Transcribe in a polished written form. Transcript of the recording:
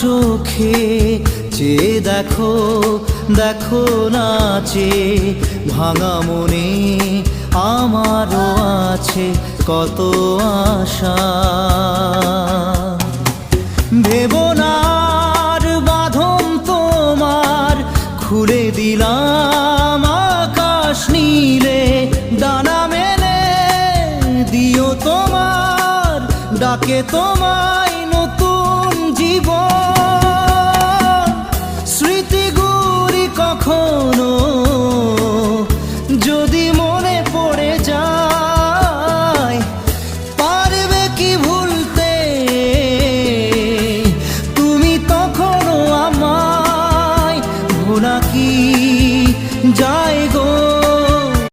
চোখে চেয়ে দেখো, দেখো নাচে ভাঙা মনে আমারও আছে কত আশা। ভেবো না আর বাঁধন তোমার, খুলে দিলাম আকাশ নীলে, ডানা মেলে দিও তোমার ডাকে তোমায় নতুন জীবন। স্মৃতিগুলি কখনো যদি মনে